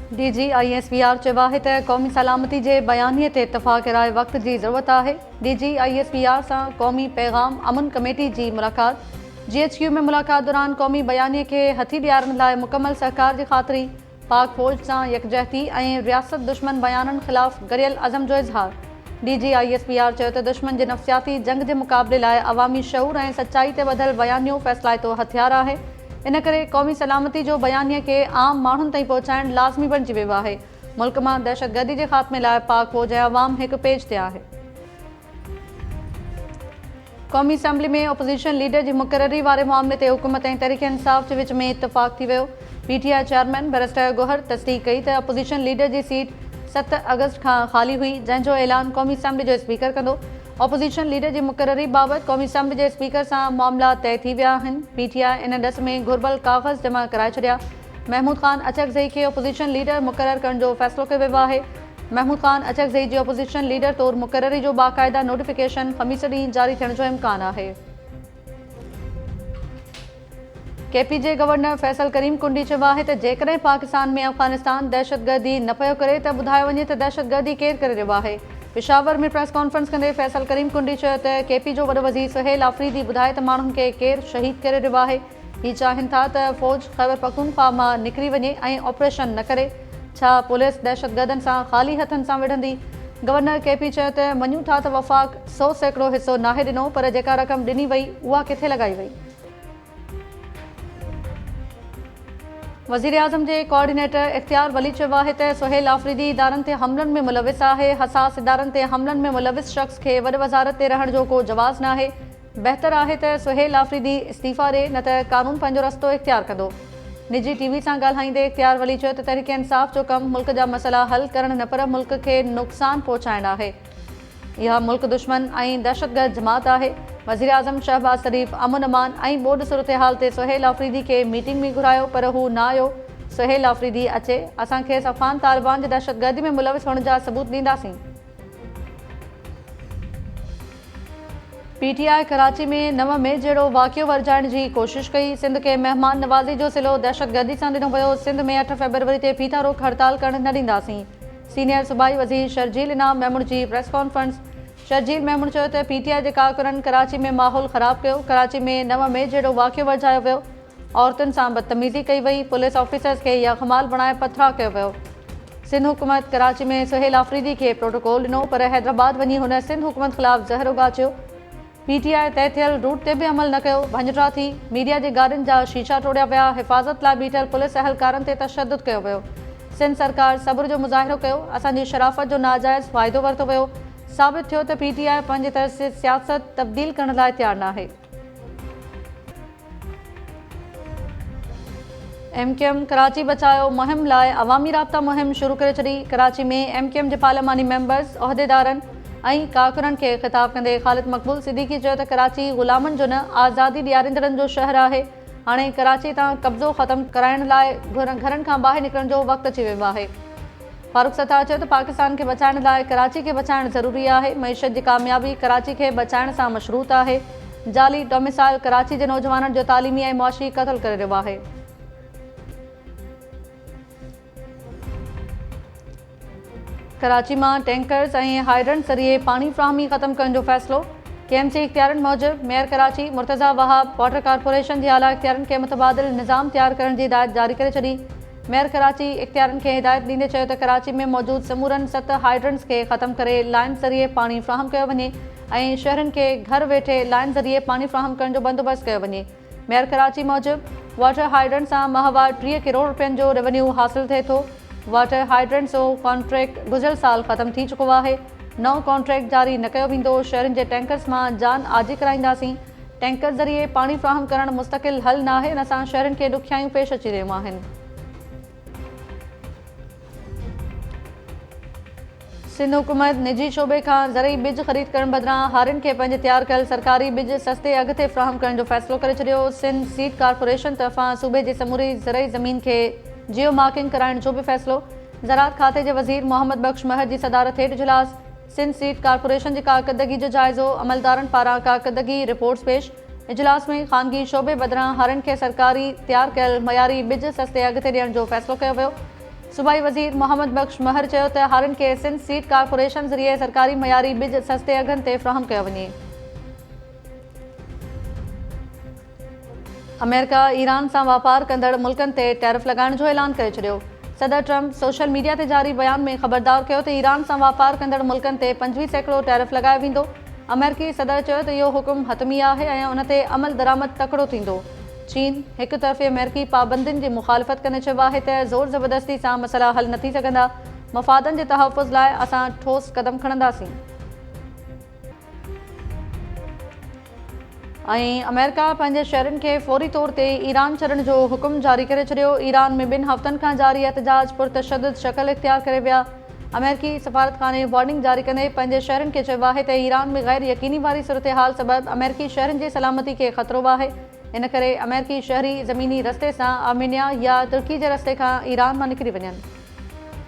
DGISPR चयो आहे त क़ौमी सलामती जे बयानीअ ते इतफ़ाक़ राय वक़्त जी ज़रूरत आहे। DGISPR सां क़ौमी पैगाम अमन कमेटी जी मुलाक़ात। GHQ में मुलाक़ात दौरान क़ौमी बयानीअ खे हथी ॾियारण लाइ मुकमल सहकार जी ख़ातिरी, पाक फ़ौज सां यकजहती ऐं रियासत दुश्मन बयाननि ख़िलाफ़ गरियल अज़म जो इज़हार। DGISPR चयो त दुश्मन जे नफ़्सियाती जंग जे मुक़ाबले लाइ अवामी शऊर ऐं सचाई ते ॿधल बयानियो फ़ैसिलाइतो हथियार आहे। इन करे क़ौमी सलामती जो बयानीअ खे आम माण्हुनि ताईं पहुचाइण लाज़मी बणिजी वियो आहे। मुल्क मां दहशतगर्दी जे ख़ात्मे लाइ पाक फ़ौज ऐं अवाम हिकु पेज ते आहे। क़ौमी असैम्बली में अपोज़िशन लीडर जी मुक़ररी वारे मामले ते हुकूमत ऐं तहरीक इंसाफ़ जे विच में इतफ़ाक़ थी वियो। PTI चेयरमैन बैरिस्टर गोहर तस्दीक़ कई त अपोज़िशन लीडर जी सीट 7 अगस्त खां ख़ाली हुई, जंहिंजो ऐलान क़ौमी असैम्बली जो स्पीकर कंदो। अपोज़िशन लीडर जी मुक़ररी बाबति क़ौमी असैम्बली जे स्पीकर सां मामला तइ थी विया आहिनि। PTI इन ॾस में घुर्बल काग़ज़ जमा कराए छॾिया। महमूद ख़ान अचकज़ई खे अपोज़िशन लीडर मुक़ररु करण जो फ़ैसिलो कयो वियो आहे। महमूद ख़ान अचकज़ई जी अपोज़िशन लीडर तौरु मुक़ररी जो बाक़ाइदा नोटिफिकेशन ख़मीस ॾींहुं जारी थियण जो इम्कान आहे। KP जे गवर्नर फैसल करीम कुंडी चयो आहे त जेकॾहिं पाकिस्तान में अफ़गानिस्तान दहशतगर्दी न पियो करे त ॿुधायो वञे त दहशतगर्दी केरु करे रहियो आहे। पेशावर में प्रेस कॉन्फ्रेंस कंदे फैसल करीम कुंडी चयो त KP जो वॾो वज़ीर सुहेल आफ़रीदी ॿुधाए त माण्हुनि खे केरु शहीद करे रहियो आहे। ही चाहिनि था त फ़ौज ख़ैबर पख़्तूनख़्वा मां निकिरी वञे ऐं ऑपरेशन न करे। छा पुलिस दहशतगर्दनि सां ख़ाली हथनि सां विढ़ंदी? गवर्नर KP चयो त मञूं था त वफ़ाक़ 100% हिसो नाहे ॾिनो, पर जेका रक़म ॾिनी वई उहा किथे लॻाई वई। वज़ीर आज़म जे कोऑर्डिनेटर इख़्तियार वली चयो आहे त सुहेल आफ़रीदी इदारनि ते हमलनि में मुलविस आहे। हसास इदारनि ते हमलनि में मुलविस शख़्स खे वॾी वज़ारत ते रहण जो को जवाज़ न आहे। बहितर आहे त सुहेल आफ़रीदी इस्तीफ़ा ॾिए, न त क़ानून पंहिंजो रस्तो इख़्तियार कंदो। निजी TV सां ॻाल्हाईंदे इख़्तियार वली चयो त तहरीक इंसाफ़ जो कमु मुल्क जा मसइला हल करणु न पर मुल्क खे नुक़सानु पहुचाइणु आहे। इहा मुल्क दुश्मन ऐं दहशतगर्द जमात आहे। वज़ीर आज़म शहबाज़ शरीफ़ अमन अमान ऐं ॿोॾ सूरतहाल ते सुहेल आफ़रीदी खे मीटिंग में घुरायो, पर हू न आयो। सुहेल आफ़रीदी अचे, असांखे अफ़गान तालिबान जे दहशतगर्दी में मुलविस हुअण जा सबूत ॾींदासीं। PTI कराची में 9 मई जहिड़ो वाक़ियो वर्जाइण जी कोशिशि कई। सिंध खे महिमान नवाज़ी जो सिलो दहशतगर्दी सां ॾिनो वियो। सिंध में 8 फरवरी ते फीता रोक हड़ताल करणु न ॾींदासीं। सीनियर सूबाई वज़ीर शर्जील इनाम मेमून जी प्रेस कॉन्फ्रेंस। शर्जील मेमून चयो त PTI जे कारकुननि कराची में माहौल ख़राब कयो। कराची में 9 मई जहिड़ो वाक़ियो वर्जायो वियो। औरतुनि सां बदतमीज़ी कई वई। पुलिस ऑफिसर्स खे यकमाल बणाए पथरा कयो वियो। सिंध हुकूमत कराची में सुहेल आफ़रीदी खे प्रोटोकॉल ॾिनो, पर हैदराबाद वञी हुन सिंध हुकूमत ख़िलाफ़ ज़हर उगाचियो। PTI तइ थियल रूट ते बि अमल न कयो। भंजरा थी, मीडिया जे गाॾियुनि जा शीशा टोड़िया विया। हिफ़ाज़त लाइ बीठल पुलिस अहलकारनि ते तशदुद कयो वियो। सिंध सरकार सब्र जो मुज़ाहिरो कयो। असांजी शराफ़त जो नाजाइज़ फ़ाइदो वरितो वियो। साबित थियो त PTI पंहिंजे तरफ़ से सियासत तब्दील करण लाइ तयारु न आहे। MQM कराची बचायो मुहिम लाइ अवामी राब्ता मुहिम शुरू करे छॾी। कराची में MQM जे पार्लियामानी मेंबर्स, उहिदेदारनि ऐं कारकुननि खे ख़िताब कंदे ख़ालिद मक़बूल सिद्दीकी चयो त कराची ग़ुलामनि जो न, आज़ादी ॾियारींदड़नि जो शहर आहे। हाणे कराची तां कब्ज़ो ख़तमु कराइण लाइ घरनि खां ॿाहिरि निकिरण जो वक़्तु अची वियो आहे। फारूक सत्तार चयो त पाकिस्तान खे बचाइण लाइ कराची खे बचाइणु ज़रूरी आहे। मईशत जी कामयाबी कराची खे बचाइण सां मशरूत आहे। जाली डोमिसाइल कराची जे नौजवाननि जो तालीमी ऐं मुआशी क़त्ल करे रहियो आहे। कराची मां टैंकर्स ऐं हाइड्रेंट ज़रिए पाणी फ़राहमी ख़तमु करण जो फ़ैसिलो। KMC इख़्तियारनि मूजिबि mayor Karachi Murtaza Wahab water corporation जे आला इख़्तियारनि खे मुतबादिल निज़ाम तयारु करण जी हिदायत जारी करे छॾी। मेयर कराची इख़्तियारनि खे हिदायत ॾींदे चयो त कराची में मौजूदु समूरनि 7 हाइड्रेंट्स खे ख़तमु करे लाइन ज़रिए पाणी फ़राहम कयो वञे ऐं शहरनि खे घर वेठे लाइन ज़रिए पाणी फ़राहम करण जो बंदोबस्तु कयो वञे। मेयर कराची मूजिबि वाटर हाइड्रेंट सां माहवार 3 करोड़ रुपयनि जो रेवेन्यू हासिलु थिए थो। वाटर हाइड्रेंट जो कॉन्ट्रैक्ट गुज़िरियल साल ख़तमु थी चुको आहे। नओं कॉन्ट्रैक्ट जारी न कयो वेंदो। शहरनि जे टैंकर्स मां जान आजी कराईंदासीं। टैंकर ज़रिए पाणी फ़राहम करणु मुस्तक़िल हल न आहे। इन सां शहरनि खे ॾुखियायूं पेश अची रहियूं आहिनि। सिंध हुकूमत निजी शोबे खां ज़रई बिज ख़रीद करण बदिरां हारियुनि खे पंहिंजे तयारु कयल सरकारी बिज सस्ते अघ ते फ़राहम करण जो फ़ैसिलो करे छॾियो। सिंध सीड कारपोरेशन तरफ़ां सूबे जी समूरी ज़रई ज़मीन खे जियो मार्किंग कराइण जो बि फ़ैसिलो। ज़राअत खाते जे वज़ीर मोहम्मद बख्श महर जी सदारत हेठि इजलास। सिंध सीड कारपोरेशन जी कारकर्दगी जो जाइज़ो। अमलदारनि पारां कारकर्दगी रिपोर्ट्स पेश। इजलास में ख़ानगी शोबे बदिरां हारियुनि खे सरकारी तयारु कयल मयारी बिज सस्ते अघ ते ॾियण जो फ़ैसिलो कयो वियो। सूबाई वज़ीर मोहम्मद बख्श महर चयो त हारनि खे सिंध सीड कारपोरेशन ज़रिए सरकारी मयारी बिज सस्ते अघनि ते फ़राहम कयो वञे। अमेरिका ईरान सां वापार कंदड़ मुल्कनि ते टैरिफ लॻाइण जो ऐलान करे छॾियो। सदर ट्रंप सोशल मीडिया ते जारी बयान में ख़बरदार कयो त ईरान सां वापार कंदड़ मुल्कनि ते 25% टैरिफ लॻायो वेंदो। अमेरिकी सदर चयो त इहो हुकुम हतमी आहे ऐं उन ते अमल दरामद तकिड़ो थींदो। चीन हिक तरफ़े अमेरिकी पाबंदियुनि जी मुखालफ़त कंदे चयो आहे त ज़ोर ज़बरदस्ती सां मसइला हल न थी सघंदा। मफ़ादनि जे तहफ़ुज़ लाइ असां ठोस क़दम खणंदासीं। ऐं अमेरिका पंहिंजे शहरनि खे फ़ौरी तौर ते ईरान छॾण जो हुकुम जारी करे छॾियो। ईरान में 2 हफ़्तनि खां जारी एहतजाज पुरतशद्दुद शक्ल इख्तियार करे विया। अमेरिकी सफ़ारतखाने वार्निंग जारी कंदे पंहिंजे शहरनि खे चयो आहे त ईरान में गैर यकीनी वारी सूरत-ए-हाल सबबि अमेरिकी शहरनि जी सलामती खे ख़तरो आहे। इन करे अमेरिकी शहरी ज़मीनी रस्ते सां आर्मेनिया या तुर्की जे रस्ते खां ईरान मां निकिरी वञनि।